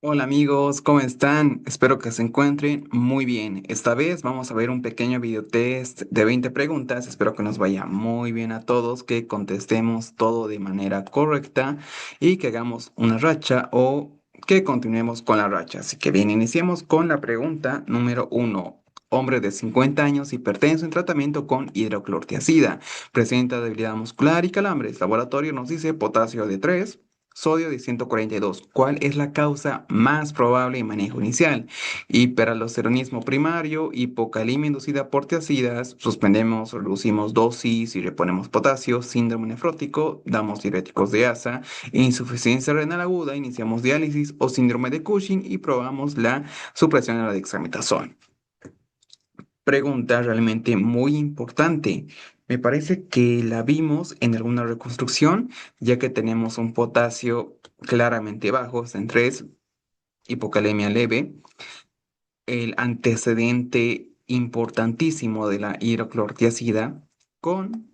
Hola amigos, ¿cómo están? Espero que se encuentren muy bien. Esta vez vamos a ver un pequeño video test de 20 preguntas. Espero que nos vaya muy bien a todos, que contestemos todo de manera correcta y que hagamos una racha o que continuemos con la racha. Así que bien, iniciemos con la pregunta número uno. Hombre de 50 años hipertenso en tratamiento con hidroclorotiazida. Presenta debilidad muscular y calambres. Laboratorio nos dice potasio de 3. Sodio de 142. ¿Cuál es la causa más probable y manejo inicial? Hiperaldosteronismo primario, hipocalemia inducida por tiazidas, suspendemos, reducimos dosis y reponemos potasio, síndrome nefrótico, damos diuréticos de asa, insuficiencia renal aguda, iniciamos diálisis o síndrome de Cushing y probamos la supresión de la dexametasona. Pregunta realmente muy importante. Me parece que la vimos en alguna reconstrucción, ya que tenemos un potasio claramente bajo, está en 3, hipocalemia leve, el antecedente importantísimo de la hidroclorotiazida con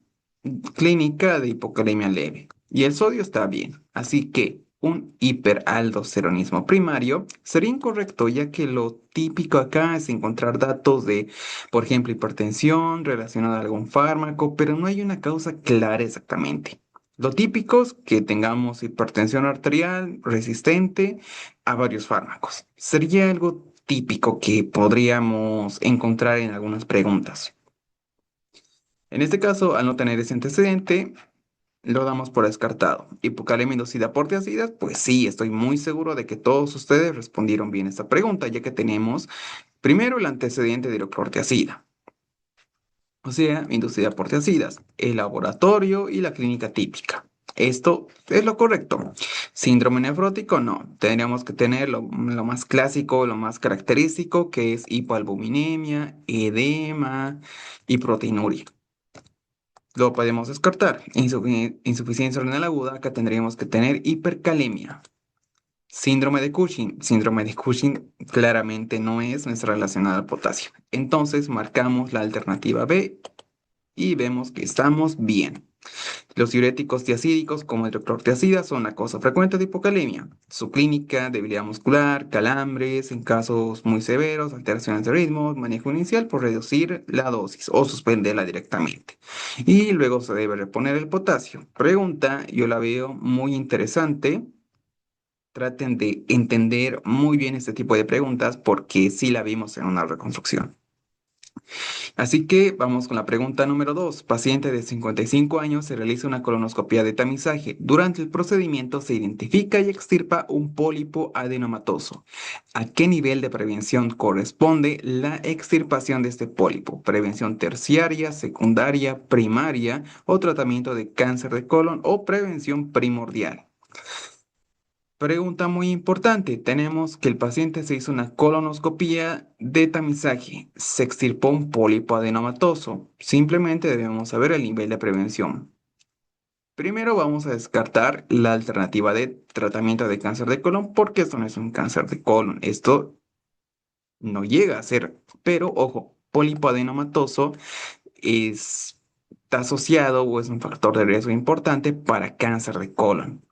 clínica de hipocalemia leve. Y el sodio está bien, así que un hiperaldosteronismo primario sería incorrecto, ya que lo típico acá es encontrar datos de, por ejemplo, hipertensión relacionada a algún fármaco, pero no hay una causa clara exactamente. Lo típico es que tengamos hipertensión arterial resistente a varios fármacos. Sería algo típico que podríamos encontrar en algunas preguntas. En este caso, al no tener ese antecedente, lo damos por descartado. Hipocalemia inducida por tiazidas, pues sí, estoy muy seguro de que todos ustedes respondieron bien esta pregunta, ya que tenemos primero el antecedente de hidroclorotiazida, o sea, inducida por tiazidas, el laboratorio y la clínica típica. Esto es lo correcto. Síndrome nefrótico, no. Tendríamos que tener lo más clásico, lo más característico, que es hipoalbuminemia, edema y proteinuria. Lo podemos descartar. Insuficiencia renal aguda, acá tendríamos que tener hipercalemia. Síndrome de Cushing. Síndrome de Cushing claramente no es nuestra relacionada al potasio. Entonces marcamos la alternativa B y vemos que estamos bien. Los diuréticos tiacídicos como el hidroclorotiazida son la causa frecuente de hipocalemia. Su clínica, debilidad muscular, calambres, en casos muy severos, alteraciones de ritmo, manejo inicial por reducir la dosis o suspenderla directamente. Y luego se debe reponer el potasio. Pregunta, yo la veo muy interesante. Traten de entender muy bien este tipo de preguntas porque sí la vimos en una reconstrucción. Así que vamos con la pregunta número 2. Paciente de 55 años se realiza una colonoscopia de tamizaje. Durante el procedimiento se identifica y extirpa un pólipo adenomatoso. ¿A qué nivel de prevención corresponde la extirpación de este pólipo? ¿Prevención terciaria, secundaria, primaria o tratamiento de cáncer de colon o prevención primordial? Pregunta muy importante. Tenemos que el paciente se hizo una colonoscopía de tamizaje. Se extirpó un pólipo adenomatoso. Simplemente debemos saber el nivel de prevención. Primero vamos a descartar la alternativa de tratamiento de cáncer de colon porque esto no es un cáncer de colon. Esto no llega a ser. Pero ojo, pólipo adenomatoso está asociado o es un factor de riesgo importante para cáncer de colon.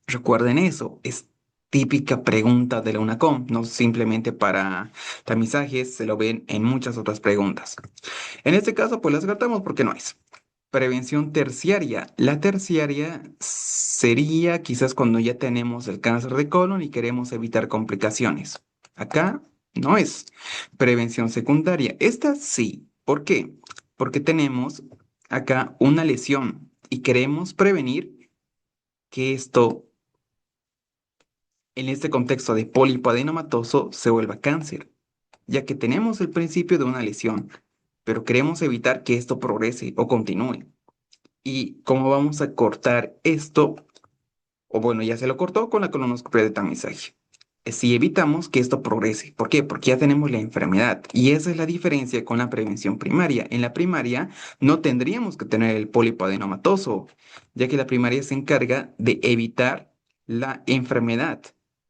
Recuerden eso, es típica pregunta de la UNACOM, no simplemente para tamizajes, se lo ven en muchas otras preguntas. En este caso, pues las descartamos porque no es. Prevención terciaria. La terciaria sería quizás cuando ya tenemos el cáncer de colon y queremos evitar complicaciones. Acá no es. Prevención secundaria. Esta sí. ¿Por qué? Porque tenemos acá una lesión y queremos prevenir que esto en este contexto de pólipo adenomatoso se vuelva cáncer, ya que tenemos el principio de una lesión, pero queremos evitar que esto progrese o continúe. ¿Y cómo vamos a cortar esto? O bueno, ya se lo cortó con la colonoscopia de tamizaje. Si evitamos que esto progrese. ¿Por qué? Porque ya tenemos la enfermedad. Y esa es la diferencia con la prevención primaria. En la primaria no tendríamos que tener el pólipo adenomatoso, ya que la primaria se encarga de evitar la enfermedad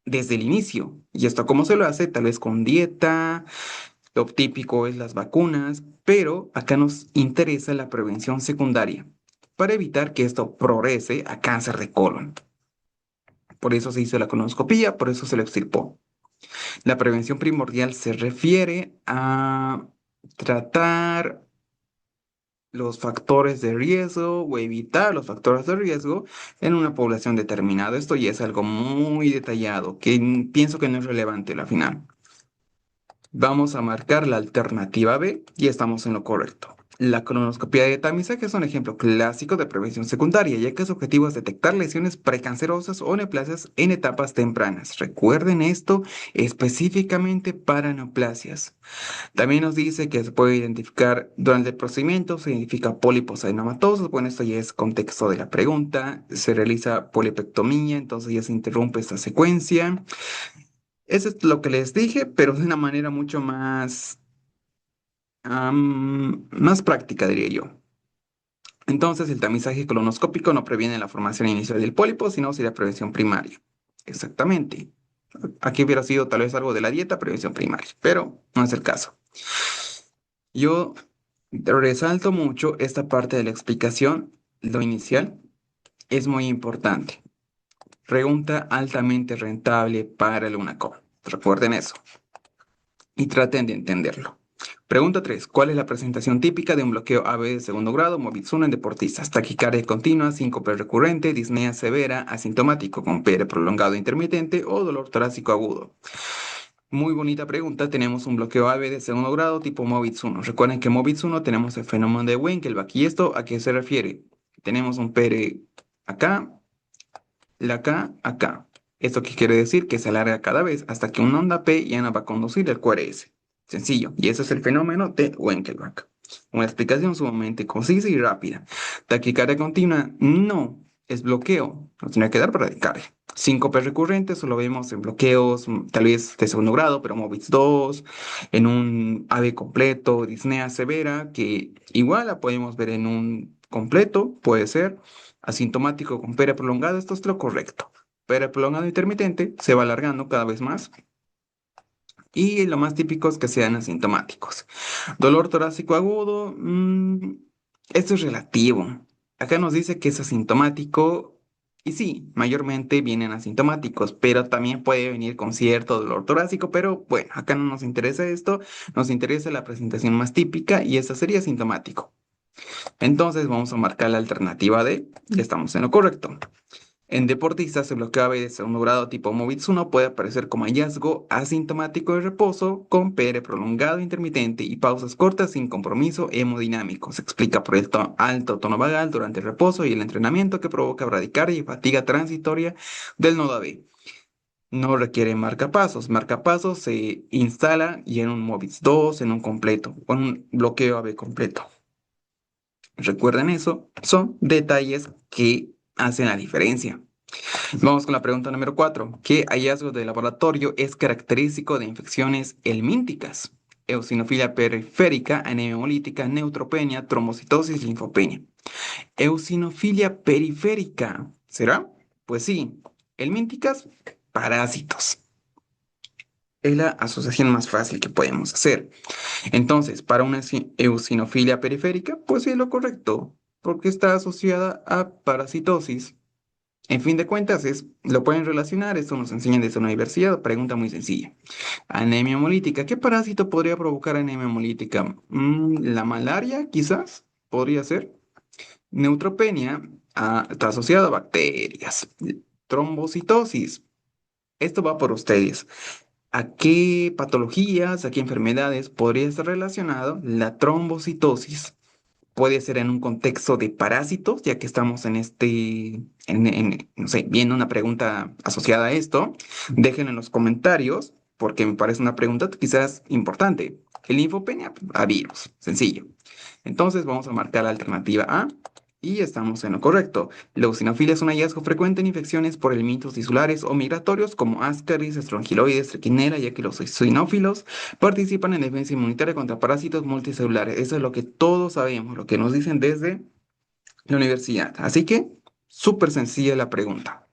desde el inicio. ¿Y esto cómo se lo hace? Tal vez con dieta, lo típico es las vacunas, pero acá nos interesa la prevención secundaria para evitar que esto progrese a cáncer de colon. Por eso se hizo la colonoscopía, por eso se lo extirpó. La prevención primordial se refiere a tratar los factores de riesgo o evitar los factores de riesgo en una población determinada. Esto ya es algo muy detallado que pienso que no es relevante la final. Vamos a marcar la alternativa B y estamos en lo correcto. La colonoscopia de tamizaje es un ejemplo clásico de prevención secundaria, ya que su objetivo es detectar lesiones precancerosas o neoplasias en etapas tempranas. Recuerden esto específicamente para neoplasias. También nos dice que se puede identificar durante el procedimiento, se identifica pólipos adenomatosos. Bueno, esto ya es contexto de la pregunta. Se realiza polipectomía, entonces ya se interrumpe esta secuencia. Eso es lo que les dije, pero de una manera mucho más práctica, diría yo. Entonces, el tamizaje colonoscópico no previene la formación inicial del pólipo, sino sería prevención primaria. Exactamente. Aquí hubiera sido tal vez algo de la dieta, prevención primaria, pero no es el caso. Yo resalto mucho esta parte de la explicación, lo inicial, es muy importante. Pregunta altamente rentable para el UNACOM. Recuerden eso y traten de entenderlo. Pregunta 3. ¿Cuál es la presentación típica de un bloqueo AB de segundo grado Movitzuna en deportistas? Taquicardia continua, síncope recurrente, disnea severa, asintomático con PR prolongado intermitente o dolor torácico agudo. Muy bonita pregunta. Tenemos un bloqueo AB de segundo grado tipo Movitz 1. Recuerden que Movitz 1 tenemos el fenómeno de Wenkelbach. ¿Y esto a qué se refiere? Tenemos un PR acá, la acá, acá. ¿Esto qué quiere decir? Que se alarga cada vez hasta que una onda P ya no va a conducir el QRS. Sencillo. Y ese es el fenómeno de Wenkelbach. Una explicación sumamente concisa y rápida. Taquicardia continua, no. Es bloqueo. Nos tiene que dar bradicardia. Síncope recurrente, solo vemos en bloqueos, tal vez de segundo grado, pero Movitz 2, en un AB completo, disnea severa, que igual la podemos ver en un completo, puede ser asintomático con pera prolongada, esto es lo correcto. Pera prolongado intermitente se va alargando cada vez más y lo más típico es que sean asintomáticos. Dolor torácico agudo, esto es relativo. Acá nos dice que es asintomático y sí, mayormente vienen asintomáticos, pero también puede venir con cierto dolor torácico, pero bueno, acá no nos interesa esto, nos interesa la presentación más típica y esa sería asintomático. Entonces vamos a marcar la alternativa D y estamos en lo correcto. En deportistas, el bloqueo AB de segundo grado tipo Movitz 1 puede aparecer como hallazgo asintomático de reposo con PR prolongado intermitente y pausas cortas sin compromiso hemodinámico. Se explica por el alto tono vagal durante el reposo y el entrenamiento que provoca bradicardia y fatiga transitoria del nodo AB. No requiere marcapasos. Marcapasos se instala y en un Movitz 2, en un completo, o en un bloqueo AB completo. Recuerden eso, son detalles que hacen la diferencia. Vamos con la pregunta número 4. ¿Qué hallazgo de laboratorio es característico de infecciones helmínticas? Eosinofilia periférica, anemia hemolítica, neutropenia, trombocitosis, linfopenia. Eosinofilia periférica. ¿Será? Pues sí. Helmínticas, parásitos. Es la asociación más fácil que podemos hacer. Entonces, para una eosinofilia periférica, pues sí es lo correcto, porque está asociada a parasitosis. En fin de cuentas, lo pueden relacionar, esto nos enseñan desde la universidad, pregunta muy sencilla. Anemia hemolítica, ¿qué parásito podría provocar anemia hemolítica? ¿La malaria, quizás? ¿Podría ser? Neutropenia, está asociada a bacterias. Trombocitosis, esto va por ustedes. ¿A qué patologías, a qué enfermedades podría estar relacionado la trombocitosis? Puede ser en un contexto de parásitos, ya que estamos no sé, viendo una pregunta asociada a esto. Déjenlo en los comentarios, porque me parece una pregunta quizás importante. El linfopenia, a virus, sencillo. Entonces vamos a marcar la alternativa A y estamos en lo correcto. La eosinofilia es un hallazgo frecuente en infecciones por elementos tisulares o migratorios como Ascaris, Strongyloides, Trichinella, ya que los eosinófilos participan en defensa inmunitaria contra parásitos multicelulares. Eso es lo que todos sabemos, lo que nos dicen desde la universidad. Así que, súper sencilla la pregunta.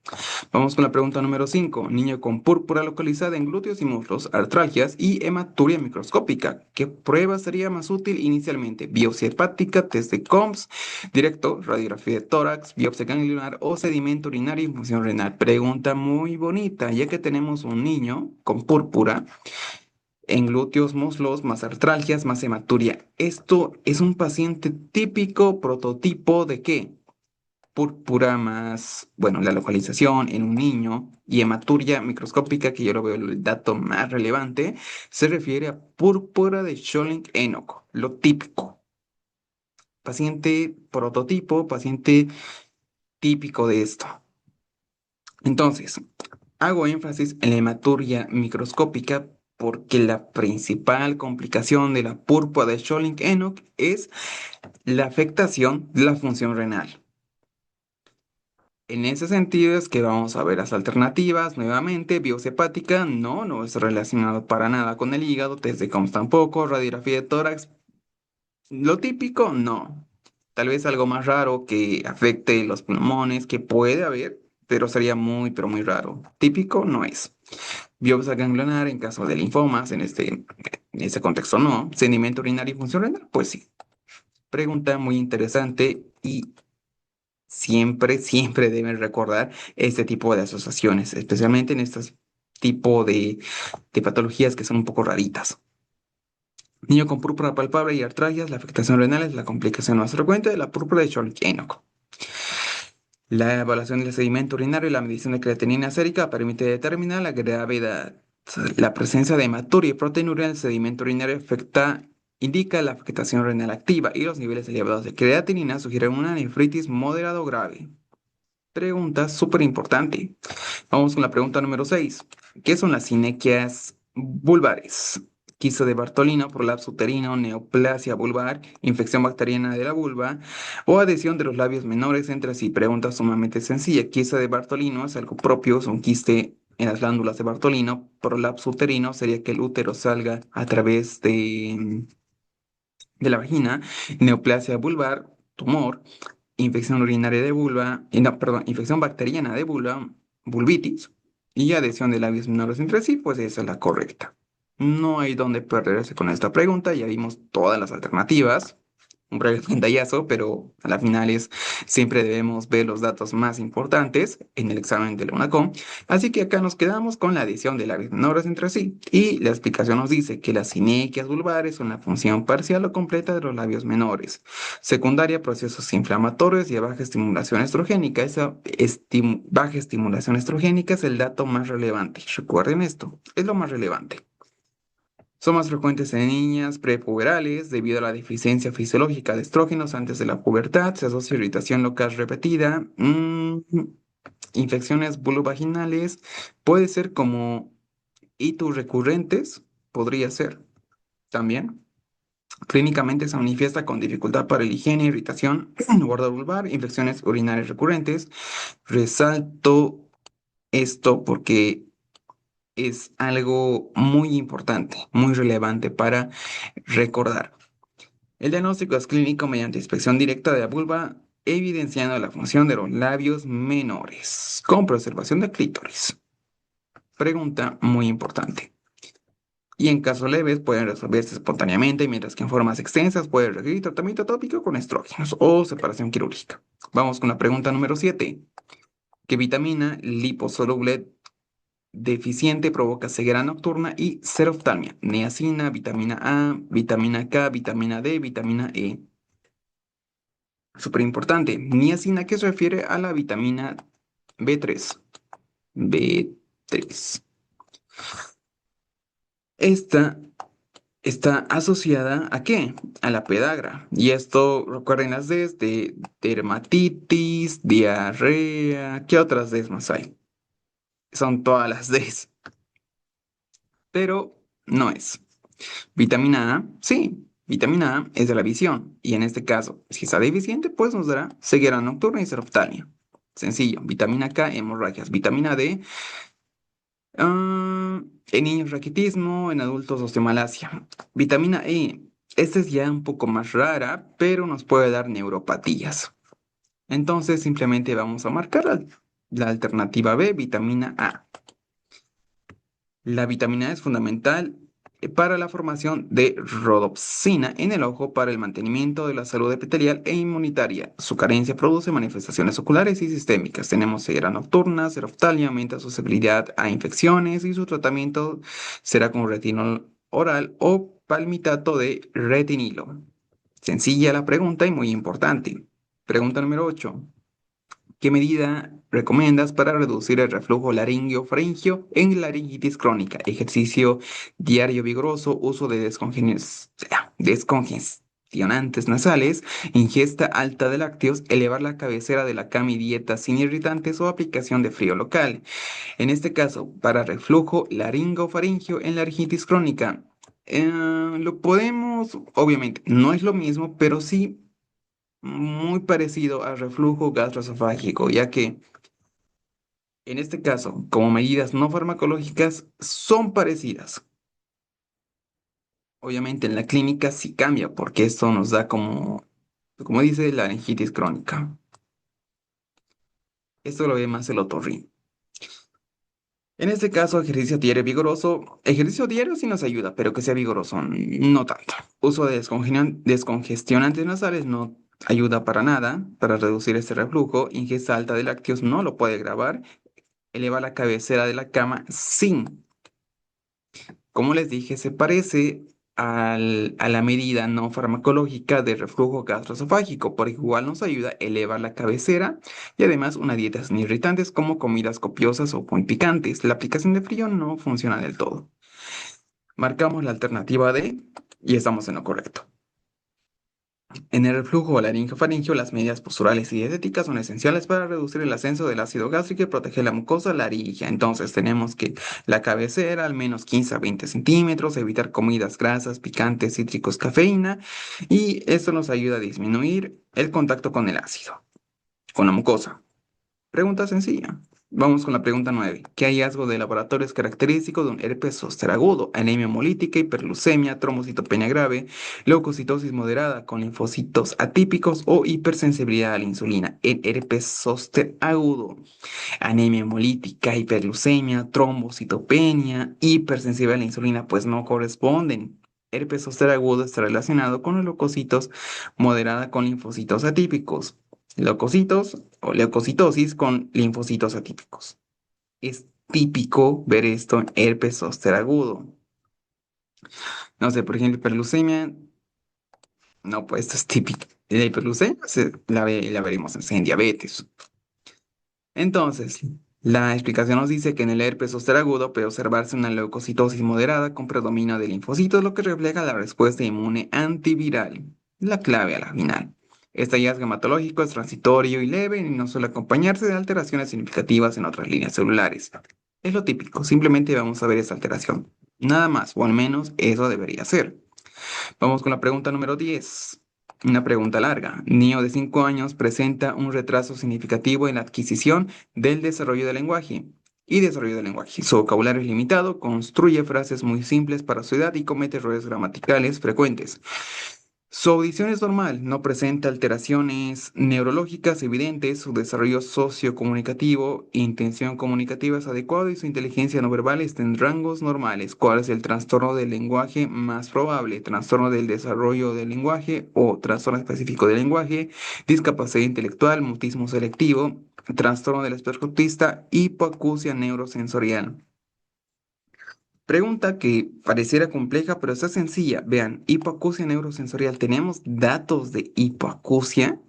Vamos con la pregunta número 5. Niño con púrpura localizada en glúteos y muslos, artralgias y hematuria microscópica. ¿Qué prueba sería más útil inicialmente? Biopsia hepática, test de COMS, directo, radiografía de tórax, biopsia ganglionar o sedimento urinario y función renal. Pregunta muy bonita, ya que tenemos un niño con púrpura en glúteos, muslos, más artralgias, más hematuria. Esto es un paciente típico prototipo de ¿qué? Púrpura más, bueno, la localización en un niño y hematuria microscópica, que yo lo veo el dato más relevante, se refiere a púrpura de Scholling-Enoch, lo típico. Paciente prototipo, paciente típico de esto. Entonces, hago énfasis en la hematuria microscópica porque la principal complicación de la púrpura de Scholling-Enoch es la afectación de la función renal. En ese sentido es que vamos a ver las alternativas nuevamente, biopsia hepática, no es relacionado para nada con el hígado, test de Coms tampoco, radiografía de tórax, lo típico, no. Tal vez algo más raro que afecte los pulmones, que puede haber, pero sería muy, pero muy raro. Típico no es. Biopsia ganglionar en caso de linfomas, en este contexto no. Sedimento urinario y función renal, pues sí. Pregunta muy interesante y siempre deben recordar este tipo de asociaciones, especialmente en este tipo de patologías que son un poco raritas. Niño con púrpura palpable y artralgias, la afectación renal es la complicación más frecuente de la púrpura de Scholz-Enoch. La evaluación del sedimento urinario y la medición de creatinina sérica permite determinar la gravedad. La presencia de hematuria y proteinuria en el sedimento urinario indica la afectación renal activa y los niveles elevados de creatinina sugieren una nefritis moderada o grave. Pregunta súper importante. Vamos con la pregunta número 6. ¿Qué son las sinequias vulvares? Quiste de Bartolino, prolapso uterino, neoplasia vulvar, infección bacteriana de la vulva o adhesión de los labios menores entre sí. Pregunta sumamente sencilla. Quiste de Bartolino es algo propio, es un quiste en las glándulas de Bartolino. Prolapso uterino sería que el útero salga a través de la vagina. Neoplasia vulvar, tumor. Infección urinaria de vulva, no, perdón, infección bacteriana de vulva, vulvitis y adhesión de labios menores entre sí, pues esa es la correcta. No hay donde perderse con esta pregunta, ya vimos todas las alternativas, un breve pantallazo, pero a la final siempre debemos ver los datos más importantes en el examen de la UNACOM. Así que acá nos quedamos con la adición de labios menores entre sí. Y la explicación nos dice que las sinequias vulvares son la función parcial o completa de los labios menores. Secundaria, procesos inflamatorios y a baja estimulación estrogénica. Esa baja estimulación estrogénica es el dato más relevante. Recuerden esto, es lo más relevante. Son más frecuentes en niñas prepuberales debido a la deficiencia fisiológica de estrógenos antes de la pubertad. Se asocia a irritación local repetida, infecciones vulvovaginales, puede ser como hitos recurrentes, podría ser también. Clínicamente se manifiesta con dificultad para la higiene, irritación, guarda vulvar, infecciones urinarias recurrentes. Resalto esto porque es algo muy importante, muy relevante para recordar. El diagnóstico es clínico mediante inspección directa de la vulva, evidenciando la función de los labios menores, con preservación de clítoris. Pregunta muy importante. Y en casos leves pueden resolverse espontáneamente, mientras que en formas extensas puede requerir tratamiento tópico con estrógenos o separación quirúrgica. Vamos con la pregunta número 7. ¿Qué vitamina liposoluble deficiente provoca ceguera nocturna y xeroftalmia? Niacina, vitamina A, vitamina K, vitamina D, vitamina E. Súper importante. Niacina, que se refiere a la vitamina B3. B3. Esta está asociada ¿a qué? A la pedagra. Y esto, recuerden las Ds de dermatitis, diarrea. ¿Qué otras Ds más hay? Son todas las Ds, pero no es. Vitamina A, sí, vitamina A es de la visión. Y en este caso, si está deficiente, pues nos dará ceguera nocturna y xeroftalmia. Sencillo. Vitamina K, hemorragias. Vitamina D, en niños raquitismo, en adultos osteomalacia. Vitamina E, esta es ya un poco más rara, pero nos puede dar neuropatías. Entonces simplemente vamos a marcarla. La alternativa B, vitamina A. La vitamina A es fundamental para la formación de rodopsina en el ojo para el mantenimiento de la salud epitelial e inmunitaria. Su carencia produce manifestaciones oculares y sistémicas. Tenemos ceguera nocturna, seroftalgia, aumenta su sensibilidad a infecciones y su tratamiento será con retinol oral o palmitato de retinilo. Sencilla la pregunta y muy importante. Pregunta número 8. ¿Qué medida recomiendas para reducir el reflujo laringio-faringio en laringitis crónica? Ejercicio diario vigoroso, uso de descongestionantes nasales, ingesta alta de lácteos, elevar la cabecera de la cama y dieta sin irritantes o aplicación de frío local. En este caso, para reflujo laringofaringio en laringitis crónica, lo podemos, obviamente, no es lo mismo, pero sí muy parecido al reflujo gastroesofágico, ya que en este caso, como medidas no farmacológicas, son parecidas. Obviamente en la clínica sí cambia, porque esto nos da como dice, la laringitis crónica. Esto lo ve más el otorrino. En este caso, ejercicio diario vigoroso. Ejercicio diario sí nos ayuda, pero que sea vigoroso, no tanto. Uso de descongestionantes nasales no ayuda para nada para reducir este reflujo. Ingesta alta de lácteos no lo puede grabar. Eleva la cabecera de la cama sin, como les dije, se parece a la medida no farmacológica de reflujo gastroesofágico, porque igual nos ayuda a elevar la cabecera y además una dieta sin irritantes como comidas copiosas o muy picantes. La aplicación de frío no funciona del todo. Marcamos la alternativa D y estamos en lo correcto. En el reflujo laringofaringio, las medidas posturales y dietéticas son esenciales para reducir el ascenso del ácido gástrico y proteger la mucosa laríngea. Entonces, tenemos que la cabecera al menos 15 a 20 centímetros, evitar comidas grasas, picantes, cítricos, cafeína, y esto nos ayuda a disminuir el contacto con el ácido, con la mucosa. Pregunta sencilla. Vamos con la pregunta 9. ¿Qué hallazgo de laboratorio es característico de un herpes zóster agudo? Anemia hemolítica, hiperleucemia, trombocitopenia grave, leucocitosis moderada con linfocitos atípicos o hipersensibilidad a la insulina. El herpes zóster agudo. Anemia hemolítica, hiperleucemia, trombocitopenia, hipersensibilidad a la insulina, pues no corresponden. Herpes zóster agudo está relacionado con los leucocitos moderada con linfocitos atípicos. Leucocitos o leucocitosis con linfocitos atípicos. Es típico ver esto en herpes zóster agudo. No sé, por ejemplo, hiperleucemia. No, pues esto es típico. La hiperleucemia la veremos en diabetes. Entonces, la explicación nos dice que en el herpes zóster agudo puede observarse una leucocitosis moderada con predominio de linfocitos, lo que refleja la respuesta inmune antiviral. La clave a la final. Este hallazgo hematológico es transitorio y leve y no suele acompañarse de alteraciones significativas en otras líneas celulares. Es lo típico, simplemente vamos a ver esa alteración. Nada más, o al menos eso debería ser. Vamos con la pregunta número 10. Una pregunta larga. Niño de 5 años presenta un retraso significativo en la adquisición del desarrollo del lenguaje y desarrollo del lenguaje. Su vocabulario es limitado, construye frases muy simples para su edad y comete errores gramaticales frecuentes. Su audición es normal, no presenta alteraciones neurológicas evidentes, su desarrollo sociocomunicativo e intención comunicativa es adecuado y su inteligencia no verbal está en rangos normales. ¿Cuál es el trastorno del lenguaje más probable? Trastorno del desarrollo del lenguaje o trastorno específico del lenguaje, discapacidad intelectual, mutismo selectivo, trastorno del espectro autista, hipoacusia neurosensorial. Pregunta que pareciera compleja, pero está sencilla. Vean, hipoacusia neurosensorial. ¿Tenemos datos de hipoacusia?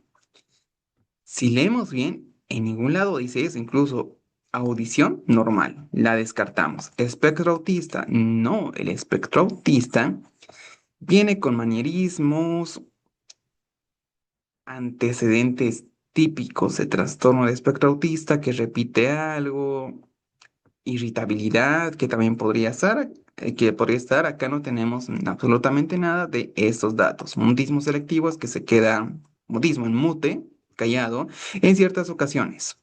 Si leemos bien, en ningún lado dice eso. Incluso audición normal, la descartamos. Espectro autista, no. El espectro autista viene con manierismos, antecedentes típicos de trastorno de espectro autista que repite algo, irritabilidad, que podría estar. Acá no tenemos absolutamente nada de estos datos. Mutismo selectivo es que se queda, mutismo en mute, callado, en ciertas ocasiones,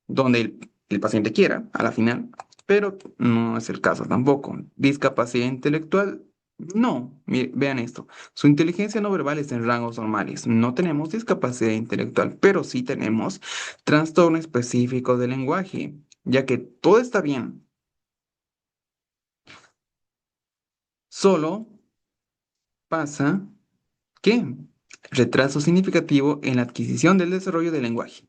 donde el paciente quiera, a la final, pero no es el caso tampoco. Discapacidad intelectual, No, vean esto. Su inteligencia no verbal está en rangos normales. No tenemos discapacidad intelectual, pero sí tenemos trastorno específico del lenguaje, ya que todo está bien. Solo pasa que retraso significativo en la adquisición del desarrollo del lenguaje.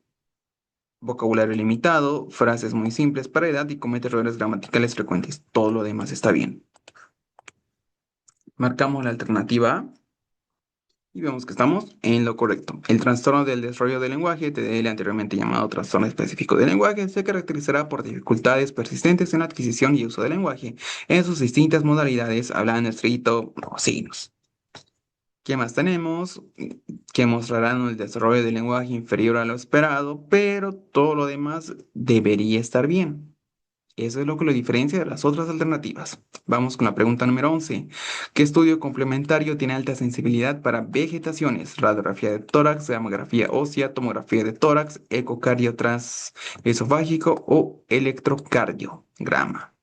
Vocabulario limitado, frases muy simples para edad y comete errores gramaticales frecuentes. Todo lo demás está bien. Marcamos la alternativa A y vemos que estamos en lo correcto. El trastorno del desarrollo del lenguaje, TDL, anteriormente llamado trastorno específico del lenguaje, se caracterizará por dificultades persistentes en la adquisición y uso del lenguaje en sus distintas modalidades, hablando, escrito o signos. ¿Qué más tenemos? Que mostrarán el desarrollo del lenguaje inferior a lo esperado, pero todo lo demás debería estar bien. Eso es lo que lo diferencia de las otras alternativas. Vamos con la pregunta número 11. ¿Qué estudio complementario tiene alta sensibilidad para vegetaciones? Radiografía de tórax, gamografía ósea, tomografía de tórax, ecocardio transesofágico o electrocardiograma.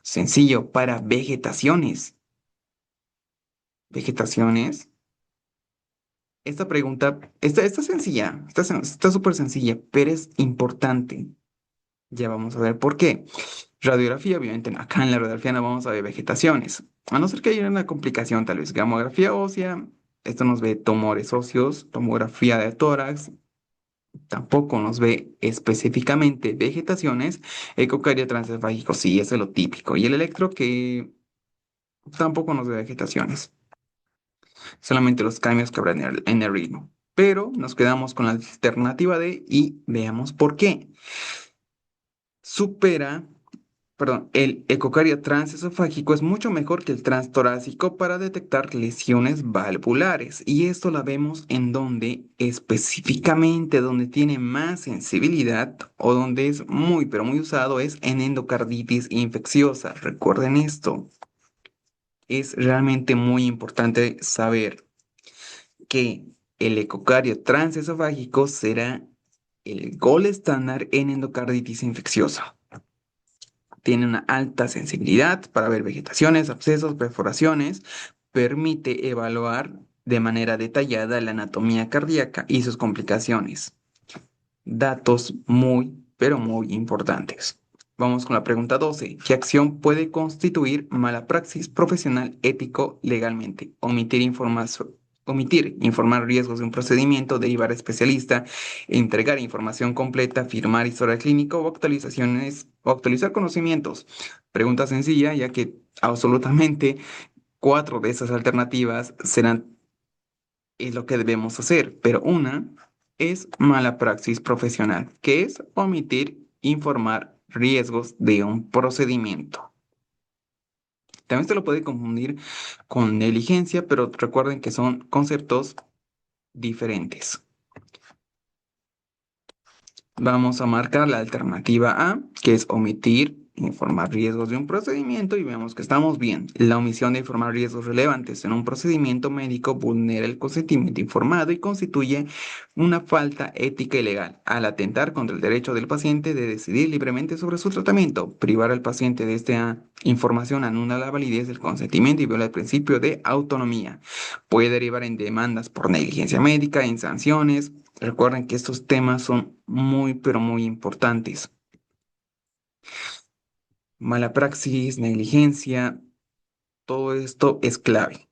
Sencillo, para vegetaciones. Vegetaciones. Esta pregunta está sencilla, está súper sencilla, pero es importante. Ya vamos a ver por qué. Radiografía, obviamente, acá en la radiografía no vamos a ver vegetaciones. A no ser que haya una complicación, tal vez gamografía ósea, esto nos ve tumores óseos, tomografía de tórax, tampoco nos ve específicamente vegetaciones, ecocardio transesofágico, sí, eso es lo típico. Y el electro que tampoco nos ve vegetaciones, solamente los cambios que habrá en el ritmo. Pero nos quedamos con la alternativa D y veamos por qué. Supera Perdón, el ecocardio transesofágico es mucho mejor que el transtorácico para detectar lesiones valvulares. Y esto la vemos en donde específicamente donde tiene más sensibilidad o donde es muy, pero muy usado es en endocarditis infecciosa. Recuerden esto. Es realmente muy importante saber que el ecocardio transesofágico será el gol estándar en endocarditis infecciosa. Tiene una alta sensibilidad para ver vegetaciones, abscesos, perforaciones. Permite evaluar de manera detallada la anatomía cardíaca y sus complicaciones. Datos muy, pero muy importantes. Vamos con la pregunta 12. ¿Qué acción puede constituir mala praxis profesional ético legalmente? Omitir, informar riesgos de un procedimiento, derivar a especialista, entregar información completa, firmar historia clínica o actualizaciones o actualizar conocimientos. Pregunta sencilla, ya que absolutamente cuatro de esas alternativas serán es lo que debemos hacer, pero una es mala praxis profesional, que es omitir informar riesgos de un procedimiento. También se lo puede confundir con negligencia, pero recuerden que son conceptos diferentes. Vamos a marcar la alternativa A, que es omitir informar riesgos de un procedimiento y vemos que estamos bien. La omisión de informar riesgos relevantes en un procedimiento médico vulnera el consentimiento informado y constituye una falta ética y legal al atentar contra el derecho del paciente de decidir libremente sobre su tratamiento. Privar al paciente de esta información anula la validez del consentimiento y viola el principio de autonomía. Puede derivar en demandas por negligencia médica, en sanciones. Recuerden que estos temas son muy, pero muy importantes. Mala praxis, negligencia, todo esto es clave.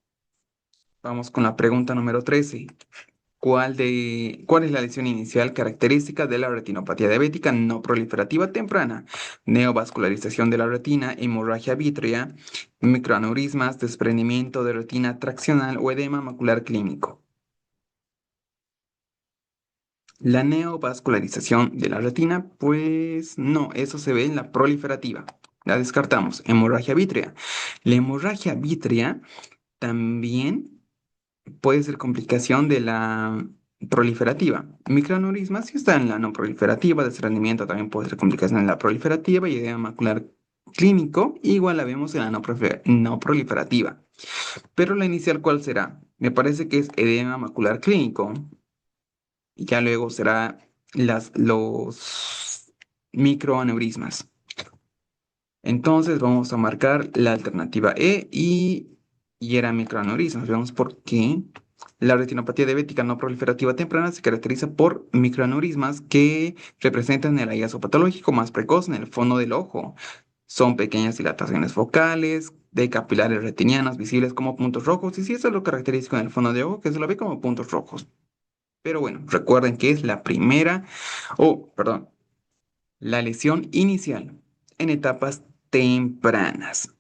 Vamos con la pregunta número 13. ¿Cuál es la lesión inicial característica de la retinopatía diabética no proliferativa temprana? Neovascularización de la retina, hemorragia vítrea, microaneurismas, desprendimiento de retina traccional o edema macular clínico. La neovascularización de la retina, pues no, eso se ve en la proliferativa. La descartamos. Hemorragia vítrea. La hemorragia vítrea también puede ser complicación de la proliferativa. Microaneurisma sí está en la no proliferativa, desprendimiento también puede ser complicación en la proliferativa y edema macular clínico, igual la vemos en la no proliferativa. Pero la inicial, ¿cuál será? Me parece que es edema macular clínico y ya luego será los microaneurismas. Entonces vamos a marcar la alternativa E y y era microaneurismas. Vemos por qué la retinopatía diabética no proliferativa temprana se caracteriza por microaneurismas que representan el hallazgo patológico más precoz en el fondo del ojo. Son pequeñas dilataciones focales de capilares retinianos visibles como puntos rojos, y sí, eso es lo característico en el fondo de ojo, que se lo ve como puntos rojos. Pero bueno, recuerden que es la primera, perdón, la lesión inicial en etapas tempranas.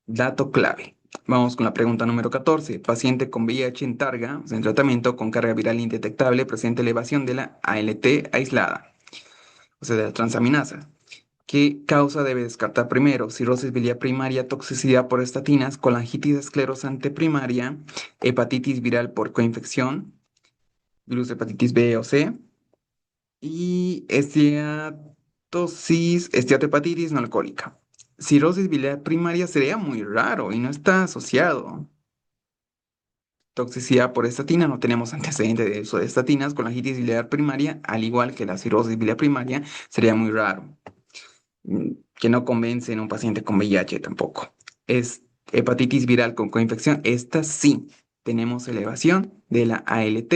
Dato clave. Vamos con la pregunta número 14. Paciente con VIH en targa, en tratamiento con carga viral indetectable, presenta elevación de la ALT aislada, o sea, de la transaminasa. ¿Qué causa debe descartar primero? Cirrosis biliar primaria, toxicidad por estatinas, colangitis esclerosante primaria, hepatitis viral por coinfección, virus de hepatitis B o C, y esteatohepatitis no alcohólica. Cirrosis biliar primaria sería muy raro y no está asociado. Toxicidad por estatina, no tenemos antecedente de uso de estatinas. Colangitis biliar primaria, al igual que la cirrosis biliar primaria, sería muy raro. Que no convence en un paciente con VIH tampoco. Es hepatitis viral con coinfección. Esta sí, tenemos elevación de la ALT,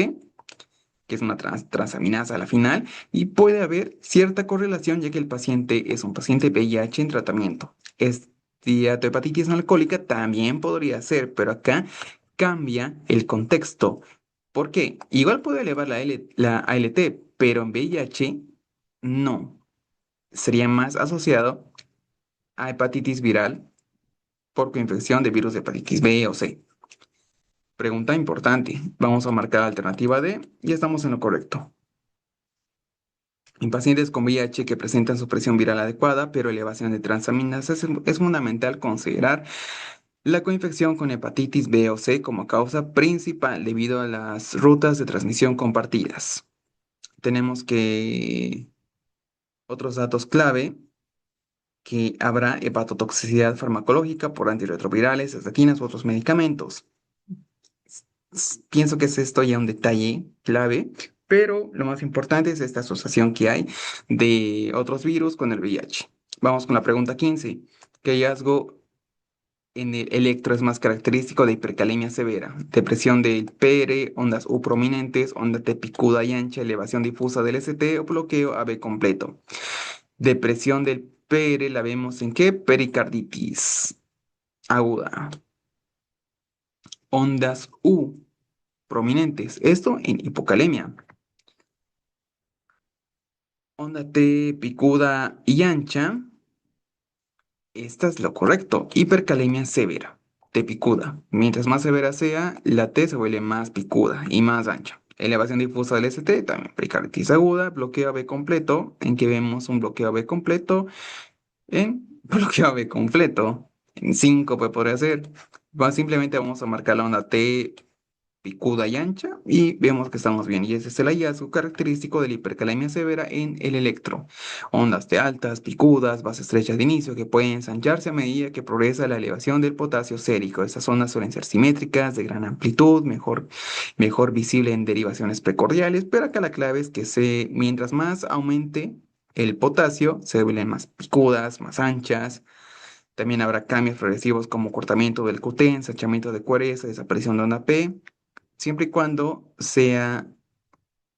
que es una transaminasa a la final, y puede haber cierta correlación ya que el paciente es un paciente VIH en tratamiento. Esteatohepatitis no alcohólica también podría ser, pero acá cambia el contexto. ¿Por qué? Igual puede elevar la ALT, pero en VIH no. Sería más asociado a hepatitis viral por coinfección de virus de hepatitis B o C. Pregunta importante. Vamos a marcar la alternativa D y estamos en lo correcto. En pacientes con VIH que presentan supresión viral adecuada, pero elevación de transaminasas, es fundamental considerar la coinfección con hepatitis B o C como causa principal debido a las rutas de transmisión compartidas. Tenemos que otros datos clave, que habrá hepatotoxicidad farmacológica por antirretrovirales, estatinas u otros medicamentos. Pienso que es esto ya un detalle clave, pero lo más importante es esta asociación que hay de otros virus con el VIH. Vamos con la pregunta 15. ¿Qué hallazgo en el electro es más característico de hipercalemia severa? Depresión del PR, ondas U prominentes, onda T picuda y ancha, elevación difusa del ST o bloqueo AB completo. Depresión del PR la vemos en qué? Pericarditis aguda. Ondas U prominentes. Esto en hipocalemia. Onda T picuda y ancha. Esta es lo correcto. Hipercalemia severa. T picuda. Mientras más severa sea, la T se vuelve más picuda y más ancha. Elevación difusa del ST, también pericarditis aguda, bloqueo AB completo, en que vemos un bloqueo AB completo, en bloqueo AB completo, en síncope podría ser. Simplemente vamos a marcar la onda T picuda y ancha y vemos que estamos bien. Y ese es el hallazgo característico de la hipercalemia severa en el electro. Ondas T altas, picudas, bases estrechas de inicio que pueden ensancharse a medida que progresa la elevación del potasio sérico. Estas ondas suelen ser simétricas, de gran amplitud, mejor visible en derivaciones precordiales, pero acá la clave es que mientras más aumente el potasio, se vuelven más picudas, más anchas. También habrá cambios progresivos como cortamiento del QT, ensanchamiento de QRS, desaparición de onda P, siempre y cuando sea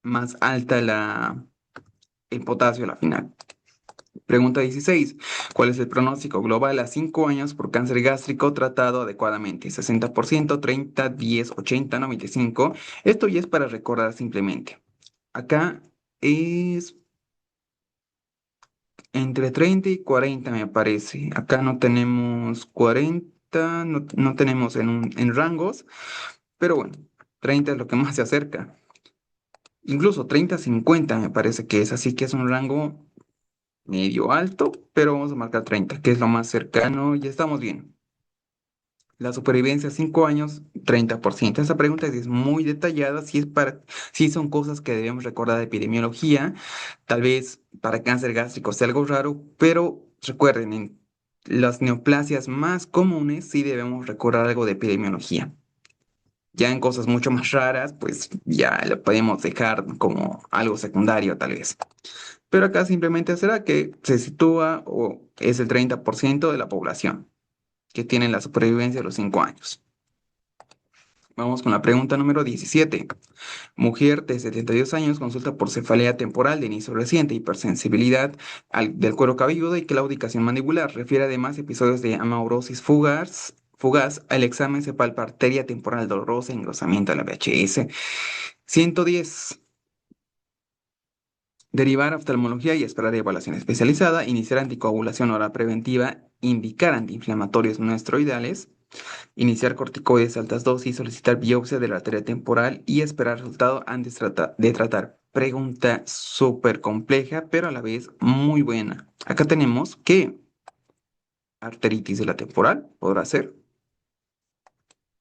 más alta el potasio a la final. Pregunta 16. ¿Cuál es el pronóstico global a 5 años por cáncer gástrico tratado adecuadamente? 60%, 30, 10, 80, 95. Esto ya es para recordar simplemente. Acá es entre 30 y 40 me parece. Acá no tenemos 40, no tenemos en rangos, pero bueno, 30 es lo que más se acerca. Incluso 30-50 me parece que es, así que es un rango medio alto, pero vamos a marcar 30, que es lo más cercano, y estamos bien. La supervivencia a 5 años, 30%. Esta pregunta sí es muy detallada, si son cosas que debemos recordar de epidemiología. Tal vez para cáncer gástrico sea algo raro, pero recuerden, en las neoplasias más comunes sí debemos recordar algo de epidemiología. Ya en cosas mucho más raras, pues ya lo podemos dejar como algo secundario tal vez. Pero acá simplemente será que se sitúa o es el 30% de la población. que tienen la supervivencia de los 5 años. Vamos con la pregunta número 17. Mujer de 72 años consulta por cefalea temporal de inicio reciente, hipersensibilidad del cuero cabelludo y claudicación mandibular. Refiere además episodios de amaurosis fugaz. Al examen se palpa arteria temporal dolorosa, engrosamiento de la VHS. 110. Derivar a oftalmología y esperar evaluación especializada. Iniciar anticoagulación oral preventiva. Indicar antiinflamatorios no esteroidales. Iniciar corticoides a altas dosis, solicitar biopsia de la arteria temporal y esperar resultado antes de tratar. Pregunta súper compleja, pero a la vez muy buena. Acá tenemos que arteritis de la temporal podrá ser,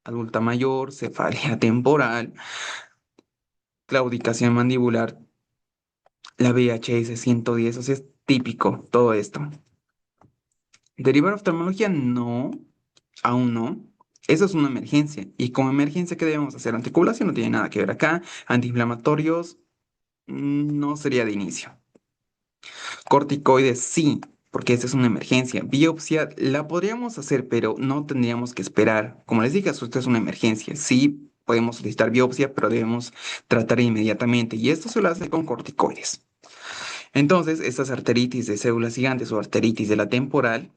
adulta mayor, cefalea temporal, claudicación mandibular, la VHS 110, o sea, es típico todo esto. Derivar a oftalmología, no, aún no. Eso es una emergencia. Y como emergencia, ¿qué debemos hacer? Anticoagulación no tiene nada que ver acá. Antiinflamatorios no sería de inicio. Corticoides sí, porque esta es una emergencia. Biopsia la podríamos hacer, pero no tendríamos que esperar. Como les dije, esto es una emergencia. Sí, podemos solicitar biopsia, pero debemos tratar inmediatamente. Y esto se lo hace con corticoides. Entonces, estas arteritis de células gigantes o arteritis de la temporal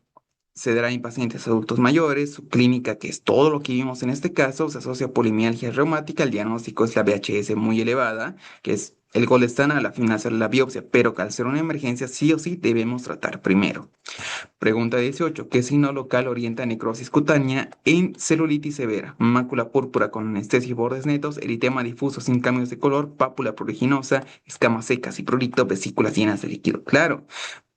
se dará en pacientes adultos mayores. Su clínica, que es todo lo que vimos en este caso, se asocia a polimialgia reumática. El diagnóstico es la VHS muy elevada, que es el gol estándar a la final hacer la biopsia, pero que al ser una emergencia sí o sí debemos tratar primero. Pregunta 18. ¿Qué signo local orienta a necrosis cutánea en celulitis severa? Mácula púrpura con anestesia y bordes netos, eritema difuso sin cambios de color, pápula pruriginosa, escamas secas y prurito, vesículas llenas de líquido claro.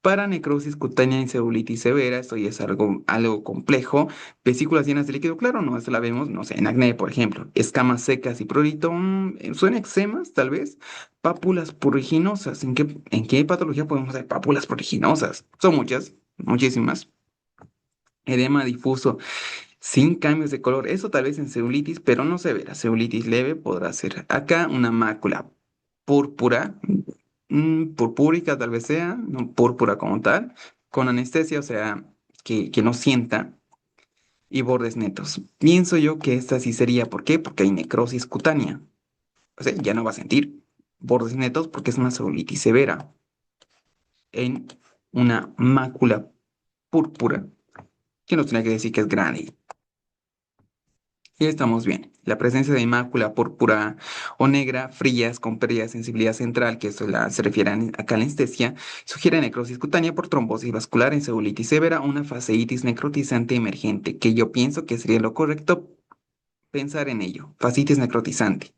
Para necrosis cutánea en celulitis severa, esto ya es algo complejo. Vesículas llenas de líquido claro, no, esta la vemos, no sé, en acné, por ejemplo. Escamas secas y prurito, ¿suena eczemas, tal vez? Pápulas pruriginosas, ¿en qué patología podemos ver pápulas pruriginosas? Son muchas, muchísimas. Edema difuso sin cambios de color, eso tal vez en celulitis, pero no severa. Celulitis leve podrá ser acá una mácula púrpura, purpúrica tal vez sea, no púrpura como tal, con anestesia, o sea, que no sienta, y bordes netos. Pienso yo que esta sí sería, ¿por qué? Porque hay necrosis cutánea, o sea, ya no va a sentir bordes netos porque es una celulitis severa en una mácula púrpura, que nos tiene que decir que es grande. Y estamos bien. La presencia de mácula púrpura o negra, frías, con pérdida de sensibilidad central, que eso se refiere a anestesia, sugiere necrosis cutánea por trombosis vascular en celulitis severa, una fasciitis necrotizante emergente, que yo pienso que sería lo correcto pensar en ello. Fascitis necrotizante.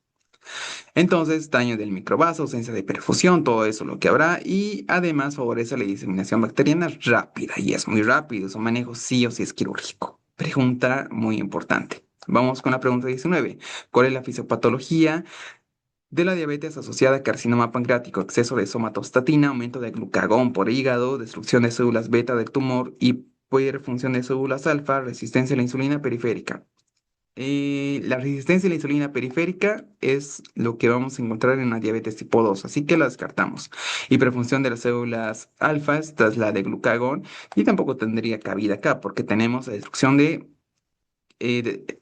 Entonces, daño del microvaso, ausencia de perfusión, todo eso lo que habrá, y además favorece la diseminación bacteriana rápida, y es muy rápido, su manejo sí o sí es quirúrgico. Pregunta muy importante. Vamos con la pregunta 19. ¿Cuál es la fisiopatología de la diabetes asociada a carcinoma pancreático? Exceso de somatostatina, aumento de glucagón por hígado, destrucción de células beta del tumor, hiperfunción de células alfa, resistencia a la insulina periférica. La resistencia a la insulina periférica es lo que vamos a encontrar en la diabetes tipo 2, así que la descartamos. Hiperfunción de las células alfa, esta es la de glucagón, y tampoco tendría cabida acá, porque tenemos la destrucción eh, de-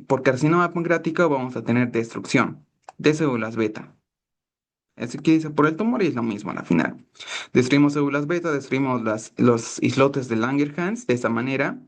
por carcinoma pancreático vamos a tener destrucción de células beta. Así que dice por el tumor y es lo mismo a la final. Destruimos células beta, destruimos los islotes de Langerhans de esta manera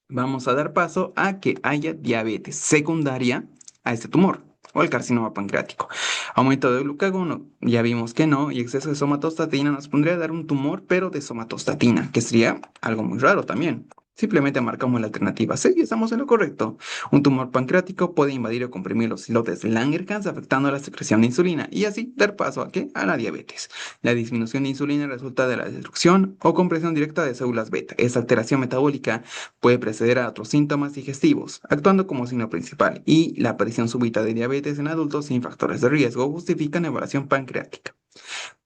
vamos a dar paso a que haya diabetes secundaria a este tumor o el carcinoma pancreático. Aumento de glucagón, ya vimos que no, y exceso de somatostatina nos pondría a dar un tumor, pero de somatostatina, que sería algo muy raro también. Simplemente marcamos la alternativa C y estamos en lo correcto. Un tumor pancreático puede invadir o comprimir los islotes de Langerhans afectando la secreción de insulina y así dar paso a ¿qué? A la diabetes. La disminución de insulina resulta de la destrucción o compresión directa de células beta. Esta alteración metabólica puede preceder a otros síntomas digestivos, actuando como signo principal, y la aparición súbita de diabetes en adultos sin factores de riesgo justifican evaluación pancreática.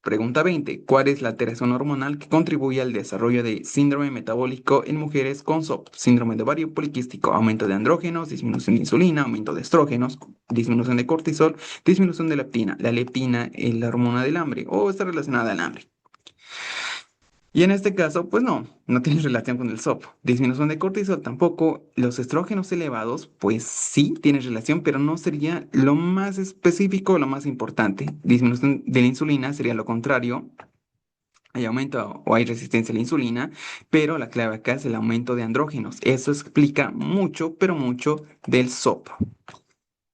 Pregunta 20. ¿Cuál es la alteración hormonal que contribuye al desarrollo de síndrome metabólico en mujeres con SOP? Síndrome de ovario poliquístico, aumento de andrógenos, disminución de insulina, aumento de estrógenos, disminución de cortisol, disminución de leptina. La leptina es la hormona del hambre o está relacionada al hambre. Y en este caso, pues no tiene relación con el SOP. Disminución de cortisol tampoco. Los estrógenos elevados, pues sí tienen relación, pero no sería lo más específico o lo más importante. Disminución de la insulina sería lo contrario. Hay aumento o hay resistencia a la insulina, pero la clave acá es el aumento de andrógenos. Eso explica mucho, pero mucho del SOP.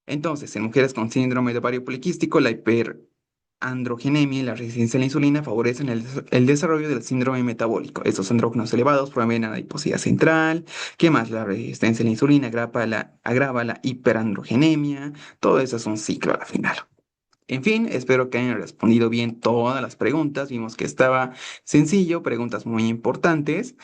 Entonces, en mujeres con síndrome de ovario poliquístico, la hiperandrogenemia y la resistencia a la insulina favorecen el desarrollo del síndrome metabólico. Estos andrógenos elevados promueven la adiposidad central. ¿Qué más? La resistencia a la insulina agrava la hiperandrogenemia. Todo eso es un ciclo a la final. En fin, espero que hayan respondido bien todas las preguntas. Vimos que estaba sencillo, preguntas muy importantes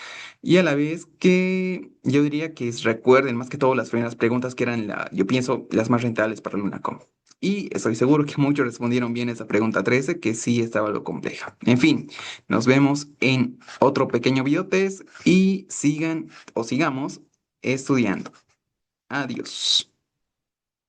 y a la vez que yo diría que recuerden más que todo las primeras preguntas que eran, yo pienso, las más rentables para Lunacom. Y estoy seguro que muchos respondieron bien esa pregunta 13, que sí estaba algo compleja. En fin, nos vemos en otro pequeño videotest y sigan o sigamos estudiando. Adiós.